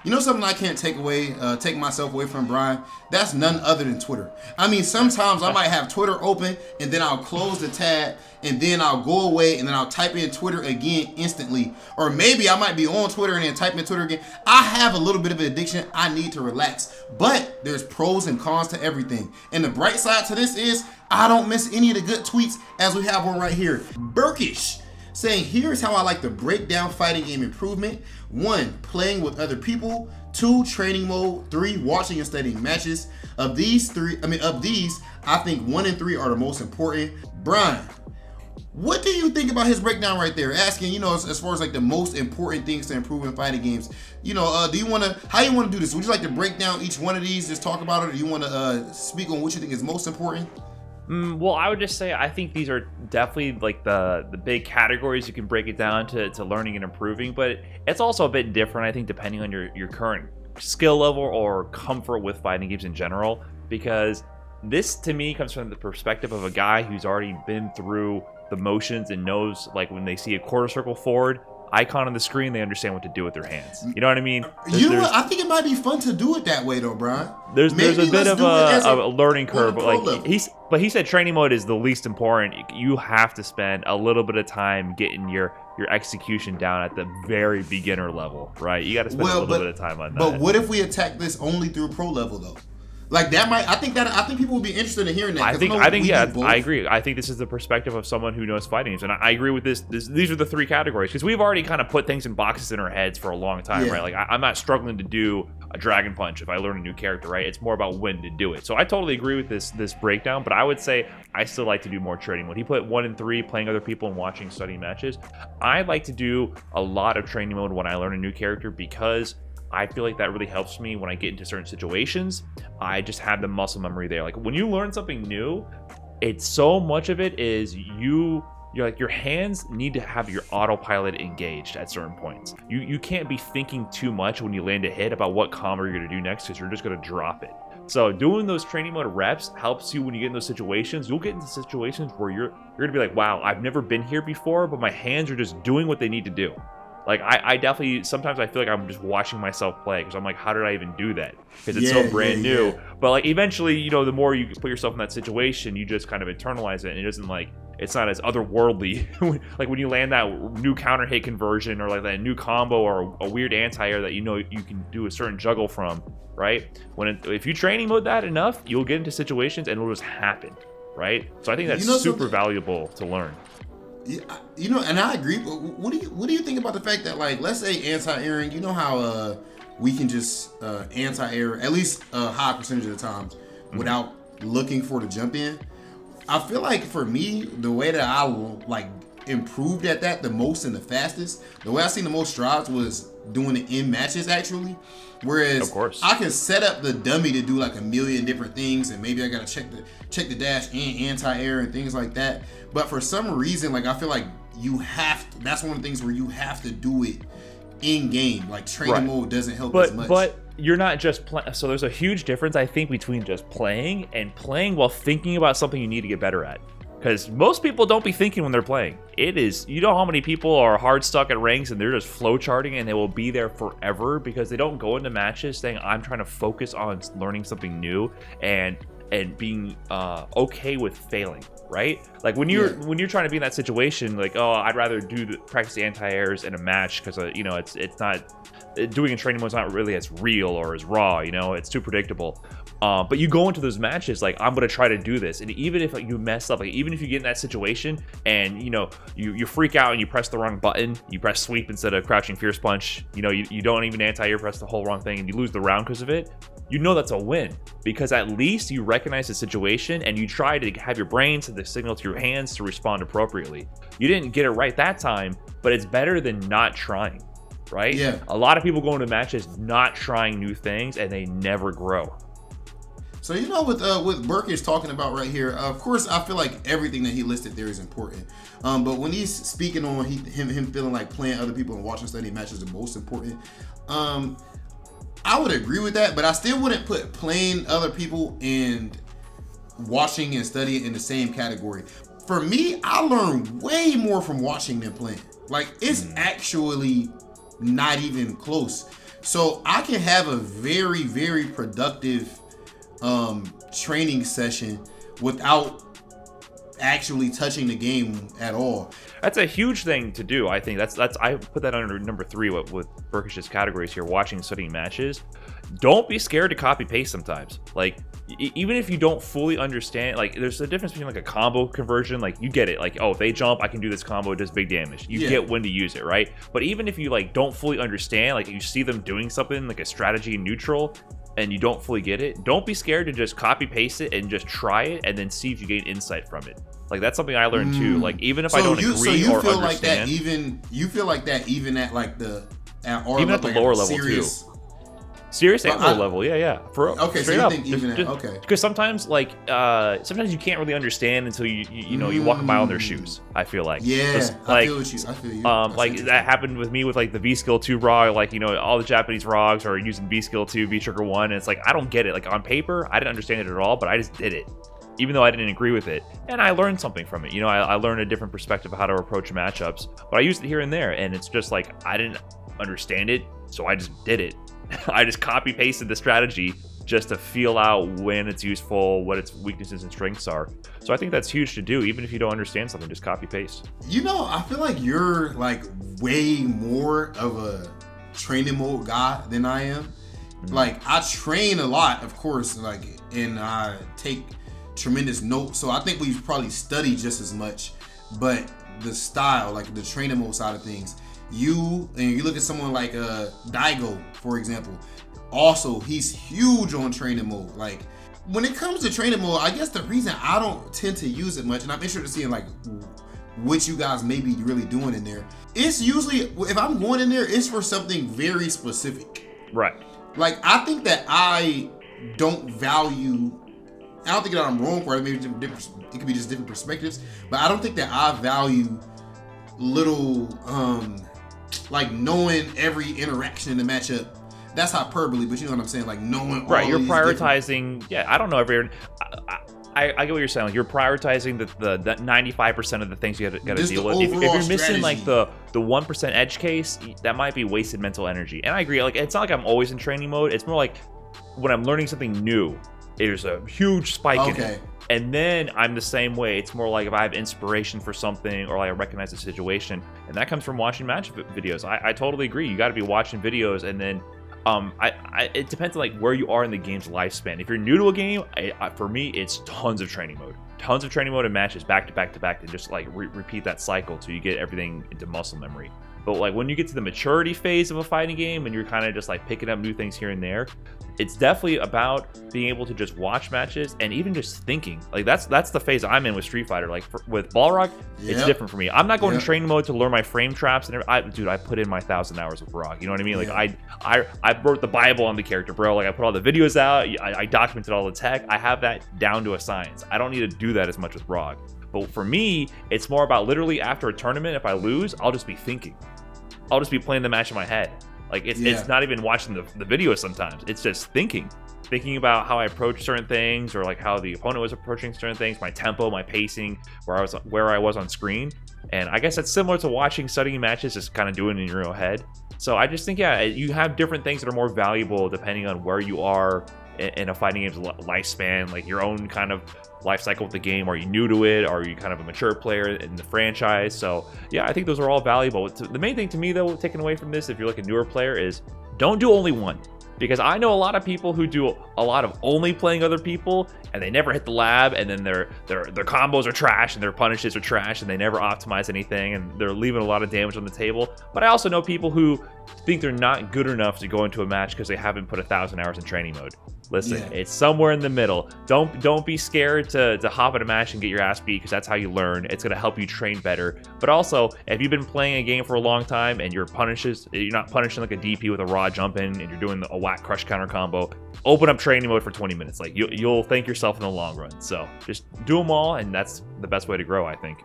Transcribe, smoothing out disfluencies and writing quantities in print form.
You know something I can't take myself away from, Brian? That's none other than Twitter. I mean, sometimes I might have Twitter open and then I'll close the tab and then I'll go away and then I'll type in Twitter again instantly. Or maybe I might be on Twitter and then type in Twitter again. I have a little bit of an addiction. I need to relax. But there's pros and cons to everything. And the bright side to this is I don't miss any of the good tweets, as we have one right here. Burkish saying, here's how I like to break down fighting game improvement. 1, playing with other people. 2, training mode. 3, watching and studying matches. Of these, I think 1 and 3 are the most important. Brian, what do you think about his breakdown right there? Asking, as far as like the most important things to improve in fighting games. How you want to do this? Would you like to break down each one of these, just talk about it, or do you want to speak on what you think is most important? Well, I would just say I think these are definitely like the big categories you can break it down to learning and improving, but it's also a bit different, I think, depending on your current skill level or comfort with fighting games in general, because this to me comes from the perspective of a guy who's already been through the motions and knows, like, when they see a quarter circle forward icon on the screen, they understand what to do with their hands. You know what I mean? I think it might be fun to do it that way though, Brian. There's a bit of a learning curve, but like he said training mode is the least important. You have to spend a little bit of time getting your execution down at the very beginner level, right? You got to spend a little bit of time on that. But what if we attack this only through pro level though? Like that I think people would be interested in hearing that. I agree. I think this is the perspective of someone who knows fighting games, and I agree with this. These are the 3 categories, because we've already kind of put things in boxes in our heads for a long time, right? Like I'm not struggling to do a dragon punch if I learn a new character, right? It's more about when to do it. So I totally agree with this breakdown, but I would say I still like to do more training mode. He put 1 and 3, playing other people and watching, studying matches. I like to do a lot of training mode when I learn a new character, because I feel like that really helps me when I get into certain situations. I just have the muscle memory there. Like when you learn something new, it's so much of it is you're like, your hands need to have your autopilot engaged at certain points. You can't be thinking too much when you land a hit about what combo you're going to do next, because you're just going to drop it. So doing those training mode reps helps you when you get in those situations. You'll get into situations where you're going to be like, wow, I've never been here before, but my hands are just doing what they need to do. Like I definitely, sometimes I feel like I'm just watching myself play, because I'm like, how did I even do that? Because it's so brand new. But like eventually, the more you put yourself in that situation, you just kind of internalize it, and it doesn't like, it's not as otherworldly. Like when you land that new counter hit conversion, or like that new combo, or a weird anti-air that you can do a certain juggle from, right? If you training mode that enough, you'll get into situations and it'll just happen, right? So I think that's super valuable to learn. Yeah, and I agree. But what do you think about the fact that, like, let's say anti-airing, you know how we can just anti-air at least a high percentage of the times without looking for the jump in? I feel like for me, the way that I like improved at that the most and the fastest, the way I seen the most strides was doing it in matches actually. Whereas of course, I can set up the dummy to do like a million different things, and maybe I gotta check the dash and anti-air and things like that. But for some reason, like I feel like that's one of the things where you have to do it in game. Like training mode doesn't help as much. But you're not just playing. So there's a huge difference, I think, between just playing and playing while thinking about something you need to get better at. Because most people don't be thinking when they're playing. You know how many people are hard stuck at ranks and they're just flow charting and they will be there forever because they don't go into matches saying, I'm trying to focus on learning something new and being okay with failing, right? Like when you're trying to be in that situation, like, oh, I'd rather practice the anti-airs in a match because it's not, doing a training mode is not really as real or as raw, it's too predictable. But you go into those matches like, I'm gonna try to do this, and even if you mess up, like even if you get in that situation and you freak out and you press the wrong button, you press sweep instead of crouching fierce punch, you don't even anti-air, press the whole wrong thing, and you lose the round because of it, that's a win, because at least you recognize the situation and you try to have your brain send the signal to your hands to respond appropriately. You didn't get it right that time, but it's better than not trying, right? Yeah. A lot of people go into matches not trying new things and they never grow. So with Burkish talking about right here, of course I feel like everything that he listed there is important. But when he's speaking on him feeling like playing other people and watching study matches the most important, I would agree with that, but I still wouldn't put playing other people and watching and studying in the same category. For me, I learn way more from watching than playing. Like it's actually not even close. So I can have a very, very productive training session without actually touching the game at all. That's a huge thing to do. I think that's I put that under number 3 with Burkish's categories here, watching, studying matches. Don't be scared to copy paste sometimes. Like, even if you don't fully understand, like, there's a difference between like a combo conversion. Like, you get it, like, oh, if they jump, I can do this combo, it does big damage. You get when to use it, right? But even if you like don't fully understand, like you see them doing something like a strategy neutral and you don't fully get it, don't be scared to just copy paste it and just try it and then see if you gain insight from it. Like, that's something I learned too. Like, even if I don't agree or feel understand, like that you feel like that even at like the even at the lower level serious, too. Serious and low level, yeah. Okay, so you think even at, okay. Because sometimes, like, sometimes you can't really understand until you walk a mile in their shoes. I feel like, I feel you. Like that happened with me with like the V Skill 2 ROG. Like, all the Japanese ROGs are using V Skill 2, V Trigger 1, and it's like I don't get it. Like, on paper, I didn't understand it at all, but I just did it, even though I didn't agree with it, and I learned something from it. I learned a different perspective of how to approach matchups, but I used it here and there, and it's just like I didn't understand it, so I just did it. I just copy pasted the strategy just to feel out when it's useful, what its weaknesses and strengths are. So I think that's huge to do. Even if you don't understand something, just copy paste. I feel like you're like way more of a training mode guy than I am. Mm-hmm. Like, I train a lot, of course, like, and I take tremendous notes. So I think we probably study just as much, but the style, like the training mode side of things, you look at someone like Daigo, for example. Also, he's huge on training mode. Like, when it comes to training mode, I guess the reason I don't tend to use it much, and I'm interested in seeing like what you guys may be really doing in there. It's usually, if I'm going in there, it's for something very specific. Right. Like, I think that I don't value. I don't think that I'm wrong for it. Maybe it could be just different perspectives, but I don't think that I value little like knowing every interaction in the matchup. That's hyperbole, but you know what I'm saying, like knowing all you're these prioritizing different... I don't know every I get what you're saying. Like, you're prioritizing the 95% of the things you gotta deal with. If you're missing strategy, like the 1% edge case, that might be wasted mental energy. And I agree, like, it's not like I'm always in training mode. It's more like when I'm learning something new, there's a huge spike in it. And then I'm the same way. It's more like if I have inspiration for something or like I recognize a situation, and that comes from watching match videos. I totally agree. You got to be watching videos, and then it depends on like where you are in the game's lifespan. If you're new to a game, for me, it's tons of training mode and matches back to back to back, and just like repeat that cycle till you get everything into muscle memory. But like when you get to the maturity phase of a fighting game and you're kind of just like picking up new things here and there, it's definitely about being able to just watch matches and even just thinking. Like, that's the phase I'm in with Street Fighter. Like, with Balrog, it's different for me. I'm not going to training mode to learn my frame traps and I put in my 1,000 hours of ROG. You know what I mean? Like, I wrote the Bible on the character, bro. Like, I put all the videos out. I documented all the tech. I have that down to a science. I don't need to do that as much with ROG. But for me, it's more about literally after a tournament, if I lose, I'll just be thinking. I'll just be playing the match in my head. Like, it's not even watching the video sometimes. It's just thinking about how I approach certain things, or like how the opponent was approaching certain things, my tempo, my pacing, where I was on screen. And I guess that's similar to watching, studying matches, just kind of doing it in your own head. So I just think, you have different things that are more valuable depending on where you are in a fighting game's lifespan, like your own kind of life cycle with the game. Are you new to it? Are you kind of a mature player in the franchise? So yeah, I think those are all valuable. The main thing to me, though, taken away from this, if you're like a newer player, is don't do only one. Because I know a lot of people who do a lot of only playing other people, and they never hit the lab, and then their combos are trash, and their punishes are trash, and they never optimize anything, and they're leaving a lot of damage on the table. But I also know people who think they're not good enough to go into a match because they haven't put 1,000 hours in training mode. Listen, it's somewhere in the middle. Don't be scared to hop in a match and get your ass beat, because that's how you learn. It's going to help you train better. But also, if you've been playing a game for a long time and you're not punishing like a DP with a raw jump in, and you're doing a whack crush counter combo, open up training mode for 20 minutes. Like, you'll thank yourself in the long run. So just do them all, and that's the best way to grow, I think.